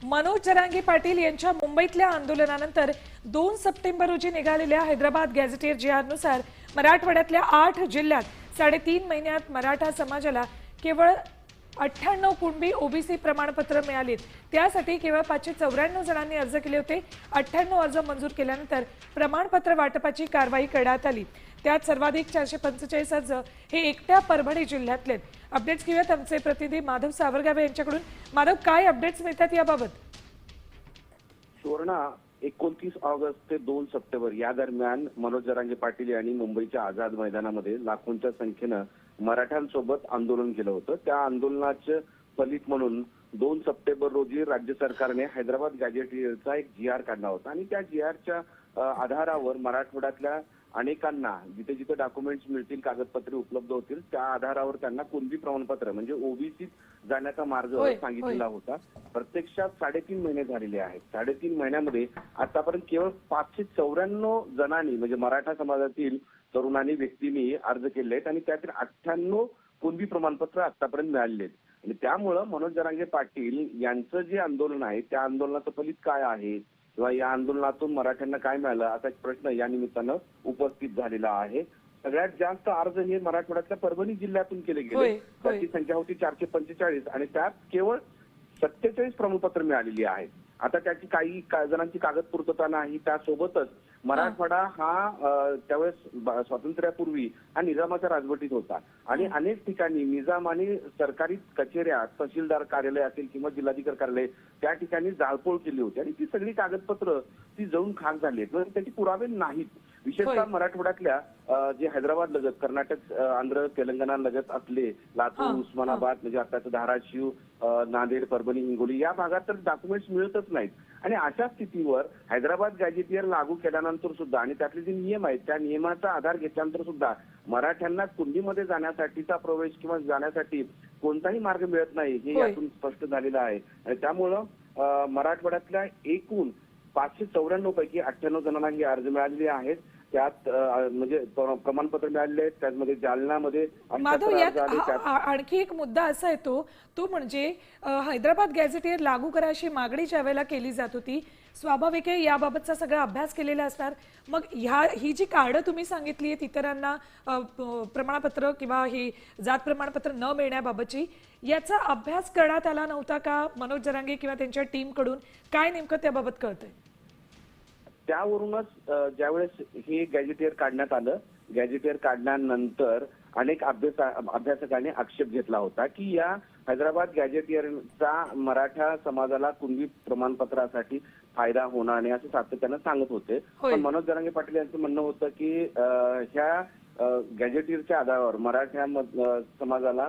मनोज जरांगे पाटील यांच्या मुंबईतल्या आंदोलनानंतर 2 सप्टेंबर रोजी निघालेल्या हैदराबाद गॅझेटियर जिहादनुसार मराठवाड्यातल्या 8 जिल्ह्यात 3.5 महिन्यात मराठा समाजाला केवळ 98 कुणबी ओबीसी प्रमाणपत्र मिळालीत। त्यासाठी केवळ 594 जणांनी अर्ज केले होते। 98 अर्ज मंजूर केल्यानंतर प्रमाणपत्र वाटपाची कारवाई करण्यात आली। त्यात सर्वाधिक 445 अर्ज हे एकट्या परभणी जिल्ह्यातले। अपडेट्स घेऊयात आमचे प्रतिनिधी माधव सावरगावे यांच्याकडून। माधव, काय अपडेट्स मिळतात याबाबत? सुवर्णा, 29 ऑगस्ट ते 2 सप्टेंबर या दरम्यान मनोज जरांगे पाटील यांनी मुंबईच्या आझाद मैदानामध्ये लाखोंच्या संख्येनं मराठ्यांसोबत आंदोलन केलं होतं। त्या आंदोलनाचे फलित म्हणून 2 सप्टेंबर रोजी राज्य सरकारने हैदराबाद गॅझेटियरचा एक GR काढला होता आणि त्या GRच्या आधारावर मराठवाड्यातल्या अनेकांना जिथे जिथे डॉक्युमेंट्स मिळतील, कागदपत्रे उपलब्ध होतील, त्या आधारावर त्यांना कुणबी प्रमाणपत्र म्हणजे ओबीसी जाण्याचा मार्ग सांगितलेला होता। प्रत्यक्षात 3.5 महिने झालेले आहेत। 3.5 महिन्यामध्ये आतापर्यंत केवळ 594 जणांनी म्हणजे मराठा समाजातील तरुणांनी व्यक्तींनी अर्ज केले आहेत आणि त्यातील 98 कुणबी प्रमाणपत्र आतापर्यंत मिळालेले आहेत। आणि त्यामुळं मनोज जरांगे पाटील यांचं जे आंदोलन आहे त्या आंदोलनाचं फलित काय आहे किंवा या आंदोलनातून मराठ्यांना काय मिळालं असा एक प्रश्न या निमित्तानं उपस्थित झालेला आहे। सगळ्यात जास्त अर्ज हे मराठवाड्यातल्या परभणी जिल्ह्यातून केले गेले। त्याची संख्या होती 445 आणि त्यात केवळ 47 प्रमाणपत्र मिळालेली आहेत। आता त्याची काही जणांची कागद पूर्तता नाही। त्यासोबतच मराठवाडा हा त्यावेळेस स्वातंत्र्यापूर्वी हा निजामाच्या राजवटीत होता आणि अनेक ठिकाणी निजाम आणि सरकारी कचेऱ्या, तहसीलदार कार्यालय असेल किंवा जिल्हाधिकारी कार्यालय त्या ठिकाणी जाळपोळ केली होती आणि ती सगळी कागदपत्र ती जळून खाक झाली आहेत। त्याची पुरावे नाहीत। विशेषतः मराठवाड्यातल्या जे हैदराबाद लगत, कर्नाटक, आंध्र, तेलंगणा लगत असले लातूर, उस्मानाबाद म्हणजे आताचं धाराशिव, नांदेड, परभणी, हिंगोली या भागात तर डॉक्युमेंट्स मिळतच नाहीत। आणि अशा स्थितीवर हैदराबाद गॅझेटियर लागू केल्यानंतर सुद्धा आणि त्यातले जे नियम आहेत त्या नियमाचा आधार घेतल्यानंतर सुद्धा मराठ्यांना कुणबीमध्ये जाण्यासाठीचा प्रवेश किंवा जाण्यासाठी कोणताही मार्ग मिळत नाही हे यातून स्पष्ट झालेलं आहे। आणि त्यामुळं मराठवाड्यातल्या एकूण 594 पैकी 98 जणांना हे अर्ज मिळालेले आहेत। त्यात म्हणजे प्रमाणपत्र मिळालेले आहेत। त्यामध्ये जालन्यामध्ये माधव, यात आणखी एक मुद्दा असा येतो तो म्हणजे हैदराबाद गॅझेटियर लागू करा अशी मागणी ज्या वेळेला केली जात होती, स्वाभाविक आहे याबाबतचा सगळा अभ्यास केलेला असणार। मग ही जी कार्ड तुम्ही सांगितली आहेत इतरांना प्रमाणपत्र किंवा ही जात प्रमाणपत्र न मिळण्याबाबतची, याचा अभ्यास करण्यात आला नव्हता का मनोज जरांगे किंवा त्यांच्या टीम कडून? काय नेमकं त्याबाबत कळतंय? त्यावरूनच ज्यावेळेस हे गॅझेटियर काढण्यात आलं, गॅझेटियर काढल्यानंतर अनेक अभ्यासकांनी आक्षेप घेतला होता की या हैदराबाद गॅझेटियरचा मराठा समाजाला कुणबी प्रमाणपत्रासाठी फायदा होणार नाही असं सातत्यानं सांगत होते। पण मनोज जरांगे पाटील यांचं म्हणणं होतं की ह्या गॅझेटियरच्या आधारावर मराठा समाजाला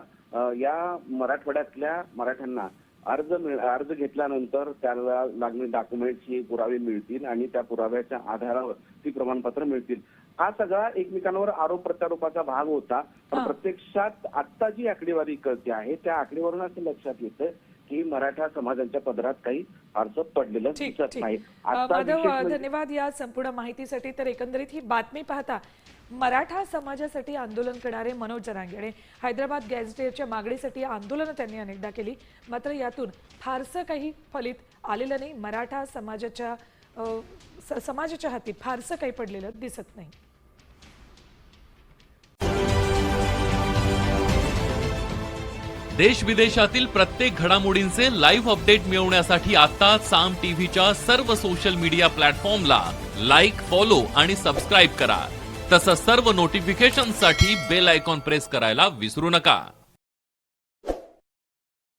या मराठवाड्यातल्या मराठ्यांना अर्ज घेतल्यानंतर त्याला लागणारे डॉक्युमेंट्स हे पुरावे मिळतील आणि त्या पुराव्याच्या आधारावर ती प्रमाणपत्र मिळतील। हा सगळा एकमेकांवर आरोप प्रत्यारोपाचा भाग होता। पण प्रत्यक्षात आता जी आकडेवारी कळते आहे त्या आकडेवरून असं लक्षात येतं की मराठा समाजाच्या पदरात काही अर्ज पडलेलं दिसत नाही। माधव, धन्यवाद या संपूर्ण माहितीसाठी। तर एकंदरीत ही बातमी पाहता मराठा समाजासाठी आंदोलन करणारे मनोज जरांगे आणि हैदराबाद गॅझेटियरच्या मागणीसाठी आंदोलन त्यांनी अनेकदा केली, मात्र यातून फारसं काही फलित आलेलं नाही। मराठा समाजाच्या हाती फारसं काही पडलेलं दिसत नाही। देश विदेशातील प्रत्येक घडामोडींचे लाईव्ह अपडेट मिळवण्यासाठी आता साम टीव्हीच्या सर्व सोशल मीडिया प्लॅटफॉर्मला लाईक, फॉलो आणि सबस्क्राईब करा। तसंच सर्व नोटिफिकेशनसाठी बेल आयकॉन प्रेस करायला विसरू नका।